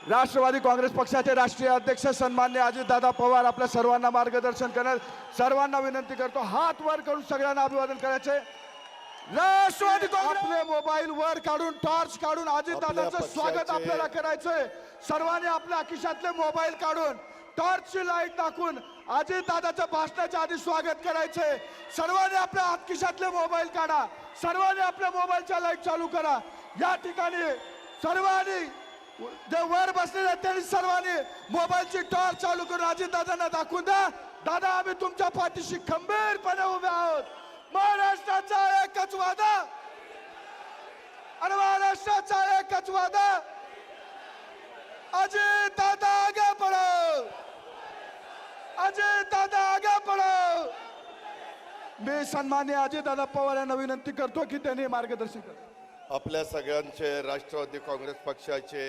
राष्ट्रवादी काँग्रेस पक्षाचे राष्ट्रीय अध्यक्ष सन्माननीय अजितदादा पवार आपल्या सर्वांना मार्गदर्शन करणार. सर्वांना विनंती करतो हात वर करून सगळ्यांना अभिवादन करायचे. राष्ट्रवादी काँग्रेस आपले मोबाईल वर काढून टॉर्च काढून अजितदादांचं स्वागत आपल्याला करायचंय. सर्वांनी आपल्या खिशातले मोबाईल काढून टॉर्चची लाईट दाखवून अजितदादाचं भाषणाच्या आधी स्वागत करायचंय. सर्वांनी आपल्या हात खिशातले मोबाईल काढा. सर्वांनी आपल्या मोबाईलच्या लाईट चालू करा. या ठिकाणी सर्वांनी जे वर बसलेले आहेत त्यांनी सर्वांनी मोबाईलची टॉर्च चालू करून अजितदादांना दाखवून द्या. दादा आम्ही तुमच्या पाठीशी खंबीरपणे उभे आहोत. महाराष्ट्राचा एकच वादा आणि महाराष्ट्राचा एकच वादा अजितदादा आगे बढ़ो, अजितदादा आगे बढ़ो. मी सन्माननीय अजितदादा पवार यांना विनंती करतो की त्यांनी मार्गदर्शन करावे. आपल्या सगळ्यांचे राष्ट्रवादी काँग्रेस पक्षाचे